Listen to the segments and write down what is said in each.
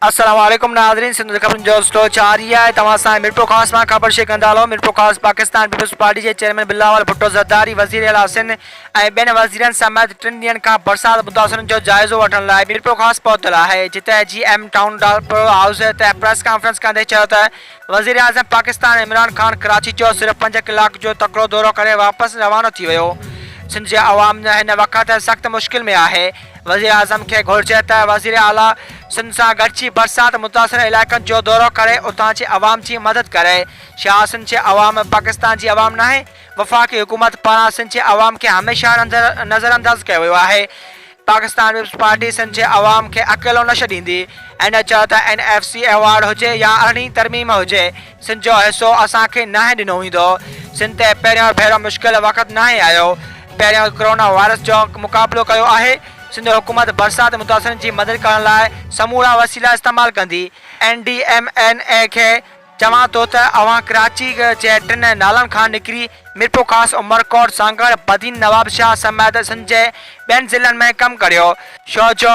अस्सलाम वालेकुम नाज़रीन, सिंध ख़बरुनि जो स्टोर जारी है। तव्हां सां मिरपुर ख़ास मां ख़बर शेयर कंदा हलो। मिरपुर ख़ास पाकिस्तान पीपल्स पार्टी के चेयरमैन बिलावल भुट्टो ज़रदारी वज़ीर आला सिंध ऐं ॿियनि वज़ीरनि समेत 3 ॾींहंनि खां बरसात मुतासिरनि जो जाइज़ो वठण लाइ मिरपुर ख़ास पहुतल आहे, जिते GM टाउन हाउस ते प्रेस कॉन्फ्रेंस कंदे चयो त वज़ीर आज़म पाकिस्तान इमरान खान कराची जो सिर्फ़ 5 कलाक जो तकिड़ो दौरो करे वापसि रवानो थी वियो। सिंध जे अवाम हिन वक़्त सख़्त मुश्किल में आहे। वज़ीर आज़म खे घुर्जे त वज़ीर आला सिंध सां गॾिजी बरसात मुतासिर इलाइक़नि जो दौरो करे उतां जी अवाम जी मदद करे। छा सिंध जे अवाम पाकिस्तान जी अवाम नाहे? वफ़ाक़ी हुकूमत पारां सिंध जे अवाम खे हमेशह नज़रअंदाज़ कयो वियो आहे। पाकिस्तान पीपल्स पार्टी सिंध जे अवाम खे अकेलो न छॾींदी। इन चयो त NFC अवार्ड हुजे या 8वीं तरमीम हुजे, सिंध जो हिसो असांखे नाहे ॾिनो वेंदो। सिंध ते पहिरियों भेरो मुश्किल वक़्तु नाहे आयो। पहिरियों कोरोना वायरस जो मुक़ाबिलो कयो आहे। सिंध हुकूमत बरसात मुतासिरनि जी मदद करण लाइ समूरा वसीला इस्तेमालु कंदी। NDMNA खे चवां थो त अवां कराची जे 3 नालनि खां निकिरी मिरपुर ख़ासि उमरकोट सांगड़ बदीन नवाबशाह समेत सिंध जे ॿियनि ज़िलनि में कमु करियो। छो जो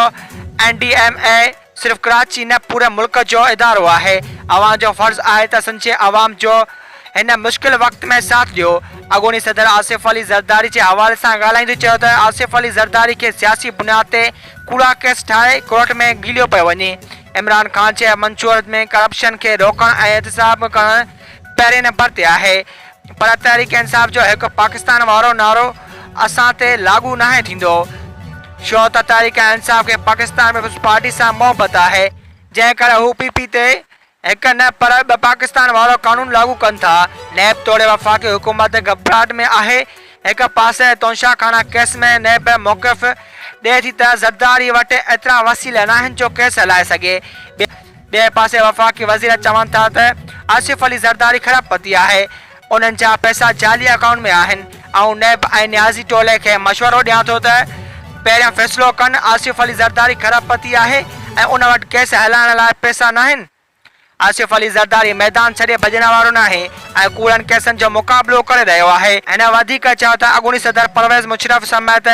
NDMA सिर्फ़ कराची न पूरे मुल्क जो इदारो आहे। अवां जो फ़र्ज़ु आहे त सिंध जे अवाम जो हिन मुश्किल वक़्त में साथ ॾियो। अॻूणी सदर आसिफ अली ज़रदारी जे हवाले सां ॻाल्हाईंदे चयो त आसिफ अली ज़रदारी खे सियासी बुनियाद ते कूड़ा केस ठाहे कोर्ट में गीलियो पियो वञे। इमरान खान जे मंशूर में करप्शन खे रोकण ऐं एहतसाब करणु पहिरें नंबर ते आहे, पर तहरीक इंसाफ़ जो हिकु पाकिस्तान वारो नारो असां ते लागू नाहे थींदो। छो त तहरीक इंसाफ़ खे पाकिस्तान पीपल्स पार्टी सां मोहबत आहे, जंहिं करे हू PP ते हिकु न पर ॿ पाकिस्तान वारो कानून लागू कनि था। नैब तोड़े वफ़ाक़ी हुकूमत घबराहट में आहे। हिकु पासे तौशा खाना केस में नैब मौक़िफ़ ॾिए थी त ज़रदारी वटि एतिरा वसीला न आहिनि जो केस हलाए सघे। ॿिए पासे वफ़ाक़ी वज़ीर चवनि था त आसिफ अली ज़रदारी ख़राबपती आहे, उन्हनि जा पैसा जाली अकाउंट में आहिनि ऐं नैब ऐं न्याज़ी टोले खे मशवरो ॾियां थो त पहिरियों फ़ैसिलो कनि। आसिफ अली ज़रदारी ख़राबपती आहे ऐं उन वटि केस हलाइण लाइ पैसा न आहिनि। आसिफ अली ज़रदारी मैदान छॾे भॼण वारो नाहे ऐं कूड़नि केसनि जो मुक़ाबिलो करे रहियो आहे। हिन वधीक चयो त अॻूणी सदर परवेज़ मुशर्रफ समेत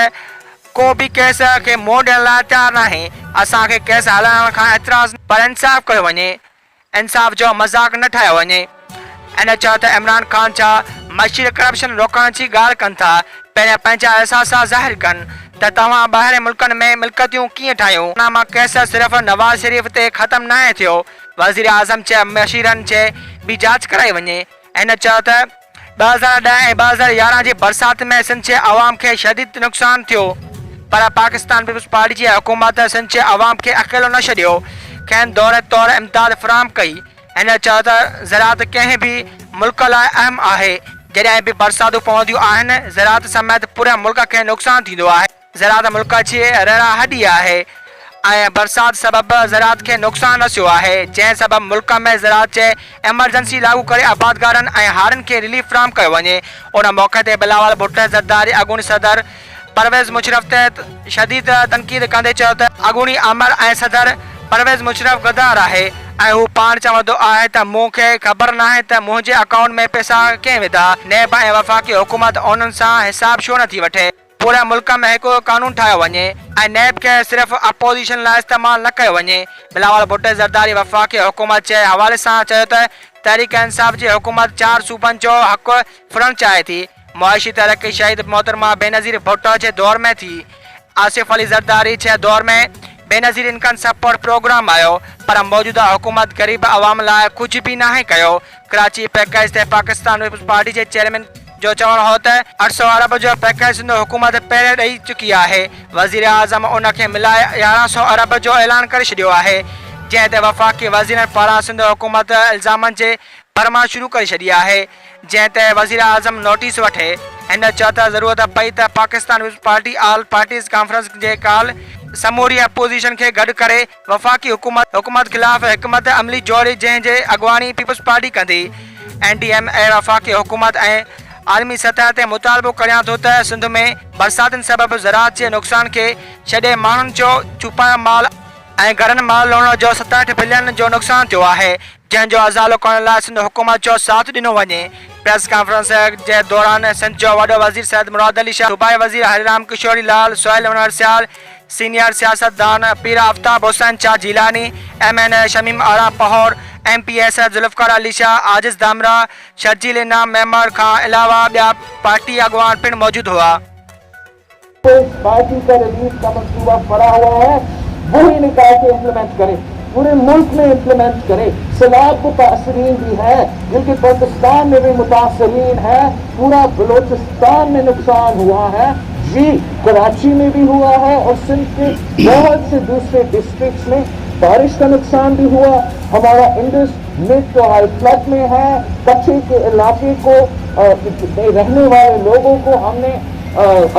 को बि केस खे मोड़ ॾियण लाइ तयारु नाहे। असांखे केस हलाइण खां एतिराज़, पर इंसाफ़ कयो वञे, इंसाफ़ जो मज़ाक़ न ठाहियो वञे। इन चयो त इमरान खान जा मशीर करप्शन रोकण जी ॻाल्हि कनि था। पहिरियां पंहिंजा अहसास ज़ाहिर कनि त तव्हां ॿाहिरि मुल्कनि में मिल्कियतूं कीअं ठाहियूं। मां केस सिर्फ़ नवाज़ शरीफ़ ते ख़तमु नाहे थियो। वज़ीर आज़म जे मशीरनि जे बि जांच कराई वञे। हिन चयो त 2010 ऐं 2011 जी बरसाति में सिंध जे अवाम खे शदीद नुक़सानु थियो, पर पाकिस्तान पीपल्स पार्टी जी हुकूमत सिंध जे अवाम खे अकेलो न छॾियो, खेनि दौरे तौरु इमदाद फ़राहम कई। हिन चयो त ज़राअत कंहिं बि मुल्क लाइ अहम आहे। जॾहिं बि बरसातूं पवंदियूं आहिनि, ज़राअत समेत पूरे मुल्क खे नुक़सानु थींदो आहे। ज़राअत मुल्क जी रड़ा हॾी आहे ऐं बरसाति सबबि ज़राअत खे नुक़सानु रसियो आहे, जंहिं सबबि मुल्क में ज़राअत जे एमरजेंसी लागू करे आबादगारनि ऐं हारियुनि खे रिलीफ फ़राहम कयो वञे। उन मौक़े ते बिलावल भुट्टो ज़रदारी अॻूणी सदर परवेज़ मुशर्रफ ते शदीद तनक़ीद कंदे चयो त अॻूणी आमिर ऐं सदर परवेज़ मुशर्रफ गद्दार आहे ऐं हू पाण चवंदो आहे त मूंखे ख़बर नाहे त मुंहिंजे अकाउंट में पैसा कंहिं विधा। नैब ऐं वफ़ाक़ी हुकूमत उन्हनि सां हिसाब छो नथी वठे। पूरे मुल्क में हिकु कानून ठाहियो वञे ऐं नैब खे सिर्फ़ अपोज़िशन लाइ इस्तेमालु न कयो वञे। बिलावल भुट्टो ज़रदारी वफ़ाक़ी हुकूमत जे हवाले सां चयो त तहरीक इंसाफ़ जी हुकूमत 4 सूबनि जो हक़ फुरण चाहे थी। मुआशी तरक़ी शहीद मोहतरमा बेनज़ीर भुट्टो जे दौर में थी। आसिफ अली ज़रदारी जे दौर में बेनज़ीर इनकम सपोर्ट प्रोग्राम आयो, पर मौजूदा हुकूमत ग़रीब अवाम लाइ कुझु बि नाहे कयो। कराची पैकेज ते पाकिस्तान पीपल्स पार्टी जे चेयरमैन जो चवणु हो त 800 अरब जो पैकेज सिंध हुकूमत पहिरें ॾेई चुकी आहे। वज़ीर आज़म उन खे मिलाए 1100 अरब जो ऐलान करे छॾियो आहे, जंहिं ते वफ़ाक़ी वज़ीरनि पारां सिंध हुकूमत इल्ज़ामनि जे भरमा शुरू करे छॾी आहे, जंहिं ते वज़ीर आज़म नोटिस वठे। हिन चयो त ज़रूरत पई त Pakistan Peoples Party all parties conference जे काल समूरी अपोज़िशन खे गॾु करे वफ़ाक़ी हुकूमत ख़िलाफ़ हिकमत अमली जोड़े, जंहिं जे अॻुवानी पीपल्स पार्टी कंदी। NDMA वफ़ाक़ी हुकूमत ऐं आलमी सतह ते मुतालबो करियां थो त सिंध में बरसातुनि सबबि ज़राअत जे नुक़सान खे छॾे माण्हुनि जो छुपायो माल ऐं घरनि माल लोण जो 67 बिलियन जो नुक़सानु थियो आहे, जंहिंजो अज़ालो करण लाइ सिंध हुकूमत जो साथ ॾिनो वञे। प्रेस कॉन्फ्रेंस जे दौरान सिंध जो वॾो वज़ीर सैयद मुराद अली शाह, सूबाई वज़ीर हरिराम किशोरी लाल, सोहेल अनवर सियाल, सीनियर सियासतदान पीर आफ्ताब हुसैन शाह जिलानी, MNA शमीम आरा पहौर, MPS जुल्फकार अली शाह, आजिज दामरा, शर्जील इनाम मेंबर का अलावा ॿिया पार्टी अगवान पिण मौजूद हुआ। पार्टी का रिलीज का मंसूबा पड़ा हुआ है, वही निकाल के इम्प्लीमेंट करे, पूरे मुल्क में इम्प्लीमेंट करे। सैलाब मुतासरीन भी है, जिनके पाकिस्तान में भी मुतासरीन है, पूरा बलोचिस्तान में नुकसान हुआ है जी, कराची में भी हुआ है और सिंध के बहुत से दूसरे डिस्ट्रिक्ट्स में बारिश का नुकसान भी हुआ। हमारा इंडस मिड तो हाई फ्लड में है। कच्चे के इलाके को रहने वाले लोगों को हमने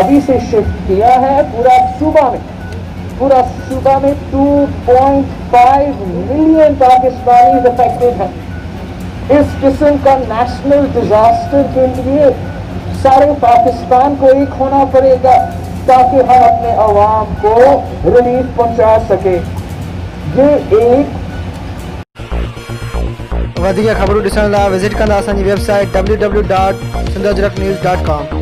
अभी से शिफ्ट किया है। पूरा सूबा में 2.5 मिलियन पाकिस्तानी अफेक्टेड हैं। इस किस्म का नेशनल डिजास्टर के लिए सारे पाकिस्तान को एक होना पड़ेगा ताकि हम अपने अवाम को रिलीफ पहुंचा सके। ये एक वधीक ख़बरूं ॾिसण लाइ विज़िट कंदा असांजी वेबसाइट www.sindhajraknews.com।